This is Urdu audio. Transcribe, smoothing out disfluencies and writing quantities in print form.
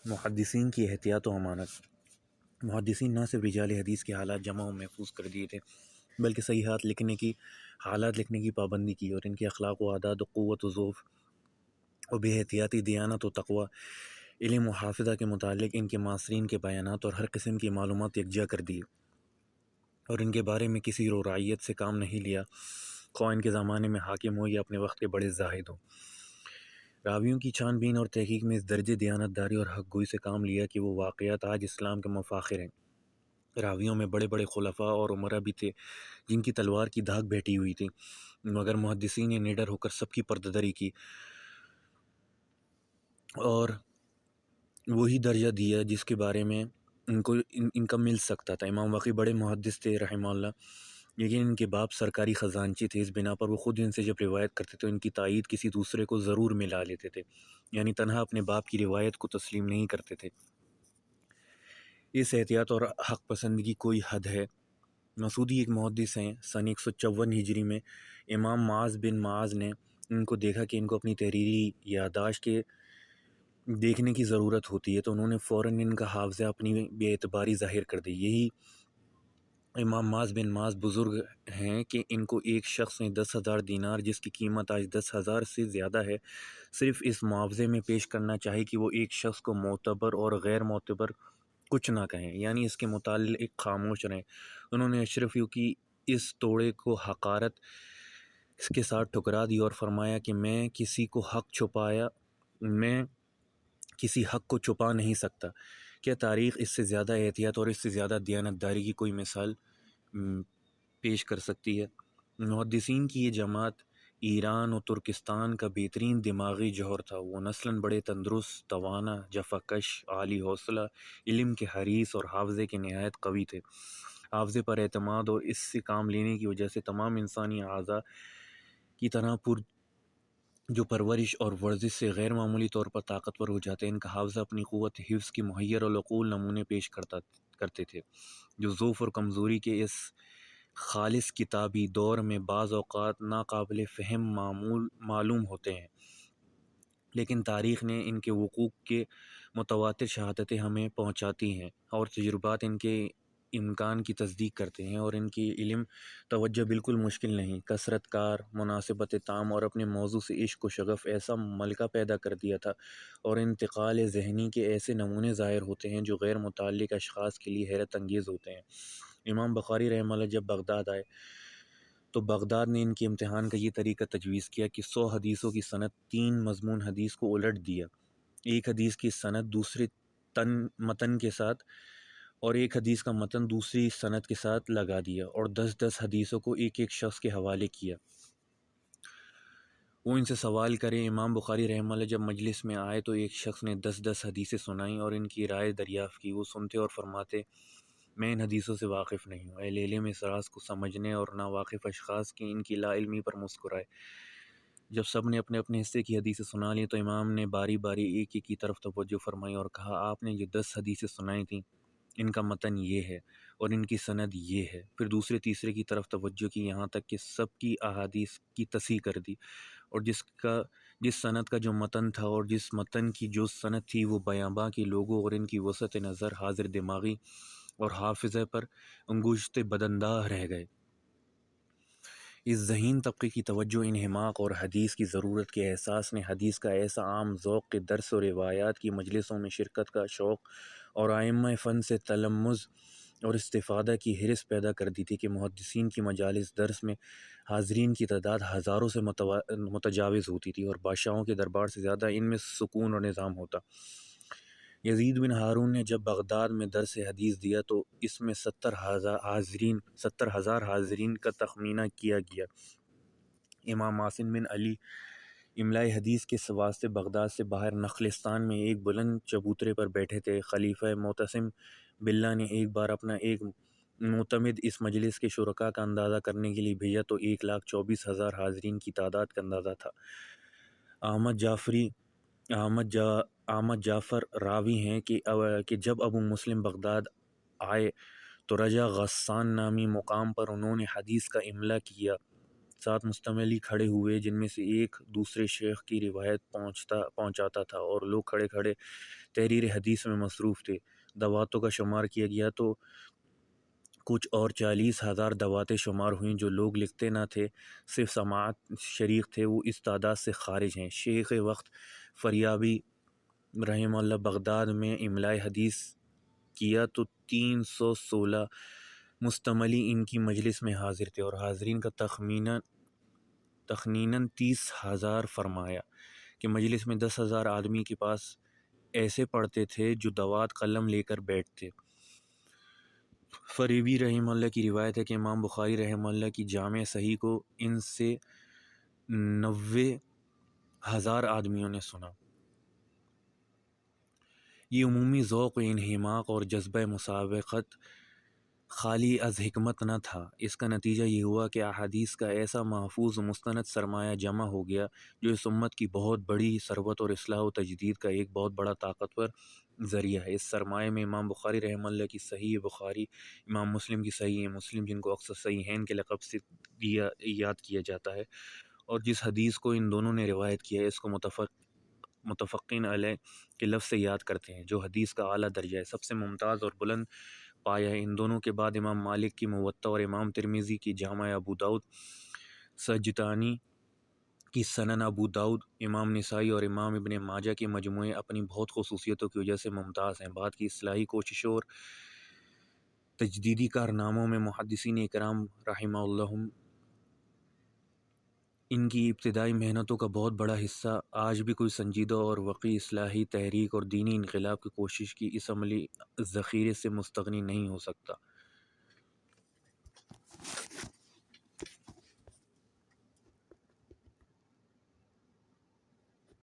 محدثین کی احتیاط و امانت۔ محدثین نہ صرف رجال حدیث کے حالات جمع و محفوظ کر دیے تھے، بلکہ صحیحات لکھنے کی حالات لکھنے کی پابندی کی، اور ان کے اخلاق و عادات و قوت و ضعف و بے احتیاطی، دیانت و تقوی، علم و حافظہ کے متعلق ان کے معاصرین کے بیانات اور ہر قسم کی معلومات یکجا کر دی، اور ان کے بارے میں کسی رو رعیت سے کام نہیں لیا، خواہ ان کے زمانے میں حاکم ہو یا اپنے وقت کے بڑے زاہد ہوں۔ راویوں کی چھان بین اور تحقیق میں اس درجے دیانت داری اور حق گوئی سے کام لیا کہ وہ واقعات آج اسلام کے مفاخر ہیں۔ راویوں میں بڑے بڑے خلفاء اور عمرا بھی تھے جن کی تلوار کی دھاک بیٹھی ہوئی تھی، مگر محدثین نے نڈر ہو کر سب کی پردہ کی اور وہی درجہ دیا جس کے بارے میں ان کو ان کا مل سکتا تھا۔ امام واقعی بڑے محدث تھے رحمہ اللہ، لیکن ان کے باپ سرکاری خزانچی تھے، اس بنا پر وہ خود ان سے جب روایت کرتے تو ان کی تائید کسی دوسرے کو ضرور ملا لیتے تھے، یعنی تنہا اپنے باپ کی روایت کو تسلیم نہیں کرتے تھے۔ اس احتیاط اور حق پسندی کی کوئی حد ہے۔ مسعودی ایک محدث ہیں، سن 154 ہجری میں امام معاذ بن معاذ نے ان کو دیکھا کہ ان کو اپنی تحریری یادداشت کے دیکھنے کی ضرورت ہوتی ہے، تو انہوں نے فوراً ان کا حافظہ اپنی بے اعتباری ظاہر کر دی۔ یہی امام معاذ بن معاذ بزرگ ہیں کہ ان کو ایک شخص نے 10,000 دینار، جس کی قیمت آج 10,000 سے زیادہ ہے، صرف اس معاوضے میں پیش کرنا چاہے کہ وہ ایک شخص کو معتبر اور غیر معتبر کچھ نہ کہیں، یعنی اس کے متعلق خاموش رہیں۔ انہوں نے اشرفیوں کی اس توڑے کو حقارت اس کے ساتھ ٹھکرا دی اور فرمایا کہ میں کسی حق کو چھپا نہیں سکتا۔ کیا تاریخ اس سے زیادہ احتیاط اور اس سے زیادہ دیانت داری کی کوئی مثال پیش کر سکتی ہے؟ محدثین کی یہ جماعت ایران و ترکستان کا بہترین دماغی جوہر تھا۔ وہ نسلاً بڑے تندرست، توانا، جفاکش، عالی حوصلہ، علم کے حریص اور حافظے کے نہایت قوی تھے۔ حافظے پر اعتماد اور اس سے کام لینے کی وجہ سے تمام انسانی اعضاء کی طرح جو پرورش اور ورزش سے غیر معمولی طور پر طاقتور ہو جاتے ہیں، ان کا حافظہ اپنی قوت حفظ کی مہیر العقول نمونے پیش کرتے تھے، جو ضعف اور کمزوری کے اس خالص کتابی دور میں بعض اوقات ناقابل فہم معلوم ہوتے ہیں، لیکن تاریخ نے ان کے وقوع کے متواتر شہادتیں ہمیں پہنچاتی ہیں، اور تجربات ان کے امکان کی تصدیق کرتے ہیں، اور ان کی علم توجہ بالکل مشکل نہیں۔ کثرت کار، مناسبت تام اور اپنے موضوع سے عشق و شغف ایسا ملکہ پیدا کر دیا تھا، اور انتقال ذہنی کے ایسے نمونے ظاہر ہوتے ہیں جو غیر متعلق اشخاص کے لیے حیرت انگیز ہوتے ہیں۔ امام بخاری رحمہ اللہ جب بغداد آئے تو بغداد نے ان کے امتحان کا یہ طریقہ تجویز کیا کہ 100 حدیثوں کی سند 3 مضمون حدیث کو الٹ دیا، ایک حدیث کی سند دوسرے متن کے ساتھ اور ایک حدیث کا متن دوسری سند کے ساتھ لگا دیا، اور 10 حدیثوں کو ایک ایک شخص کے حوالے کیا، وہ ان سے سوال کریں۔ امام بخاری رحمہ اللہ جب مجلس میں آئے تو ایک شخص نے 10 حدیثیں سنائیں اور ان کی رائے دریافت کی۔ وہ سنتے اور فرماتے، میں ان حدیثوں سے واقف نہیں ہوں۔ اہل علم اس راز کو سمجھنے اور ناواقف اشخاص کی ان کی لا علمی پر مسکرائے۔ جب سب نے اپنے اپنے حصے کی حدیثیں سنا لیں تو امام نے باری باری ایک ایک کی طرف توجہ فرمائی اور کہا، آپ نے جو 10 حدیثیں سنائی تھیں ان کا متن یہ ہے اور ان کی سند یہ ہے۔ پھر دوسرے تیسرے کی طرف توجہ کی، یہاں تک کہ سب کی احادیث کی تصحیح کر دی، اور جس سند کا جو متن تھا اور جس متن کی جو سند تھی وہ بیاباں کے لوگوں اور ان کی وسعت نظر، حاضر دماغی اور حافظہ پر انگشت بدنداہ رہ گئے۔ اس ذہین طبقے کی توجہ، انہماک اور حدیث کی ضرورت کے احساس نے حدیث کا ایسا عام ذوق کے درس و روایات کی مجلسوں میں شرکت کا شوق اور ائمہ فن سے تلمذ اور استفادہ کی حرص پیدا کر دی تھی کہ محدثین کی مجالس درس میں حاضرین کی تعداد ہزاروں سے متجاوز ہوتی تھی، اور بادشاہوں کے دربار سے زیادہ ان میں سکون اور نظام ہوتا۔ یزید بن ہارون نے جب بغداد میں درس حدیث دیا تو اس میں 70,000 حاضرین کا تخمینہ کیا گیا۔ امام عاصم بن علی املائے حدیث کے واسطے بغداد سے باہر نخلستان میں ایک بلند چبوترے پر بیٹھے تھے۔ خلیفہ معتصم باللہ نے ایک بار اپنا ایک معتمد اس مجلس کے شرکاء کا اندازہ کرنے کے لیے بھیجا تو 1,24,000 حاضرین کی تعداد کا اندازہ تھا۔ احمد جعفر راوی ہیں کہ جب ابو مسلم بغداد آئے تو رجا غسان نامی مقام پر انہوں نے حدیث کا املا کیا۔ 7 مستملی کھڑے ہوئے جن میں سے ایک دوسرے شیخ کی روایت پہنچاتا تھا، اور لوگ کھڑے کھڑے تحریر حدیث میں مصروف تھے۔ دواتوں کا شمار کیا گیا تو کچھ اور 40,000 دواتیں شمار ہوئیں۔ جو لوگ لکھتے نہ تھے، صرف سماعت شریک تھے، وہ اس تعداد سے خارج ہیں۔ شیخ وقت فریابی رحمہ اللہ بغداد میں املاء حدیث کیا تو 316 مستملی ان کی مجلس میں حاضر تھے، اور حاضرین کا تخمیناً 30,000 فرمایا کہ مجلس میں 10,000 آدمی کے پاس ایسے پڑھتے تھے جو دوات قلم لے کر بیٹھتے۔ فریابی رحمہ اللہ کی روایت ہے کہ امام بخاری رحمہ اللہ کی جامع صحیح کو ان سے 90,000 آدمیوں نے سنا۔ یہ عمومی ذوق و انہماک اور جذبہ مسابقت خالی از حکمت نہ تھا۔ اس کا نتیجہ یہ ہوا کہ احادیث کا ایسا محفوظ و مستند سرمایہ جمع ہو گیا جو اس امت کی بہت بڑی ثروت اور اصلاح و تجدید کا ایک بہت بڑا طاقتور ذریعہ ہے۔ اس سرمایہ میں امام بخاری رحمہ اللہ کی صحیح بخاری، امام مسلم کی صحیح مسلم، جن کو اکثر صحیحین کے لقب سے یاد کیا جاتا ہے، اور جس حدیث کو ان دونوں نے روایت کیا ہے، اس کو متفقین علیہ کے لفظ سے یاد کرتے ہیں، جو حدیث کا اعلیٰ درجہ ہے، سب سے ممتاز اور بلند پایا ہے۔ ان دونوں کے بعد امام مالک کی موطا اور امام ترمذی کی جامع ابو داؤد، سجتانی کی سنن ابو داؤد، امام نسائی اور امام ابن ماجہ کے مجموعے اپنی بہت خصوصیتوں کی وجہ سے ممتاز ہیں۔ بعد کی اصلاحی کوششوں اور تجدیدی کارناموں میں محدثین اکرام رحمہ اللہ ان کی ابتدائی محنتوں کا بہت بڑا حصہ آج بھی کوئی سنجیدہ اور وقوع اصلاحی تحریک اور دینی انقلاب کی کوشش کی اس عملی ذخیرے سے مستغنی نہیں ہو سکتا۔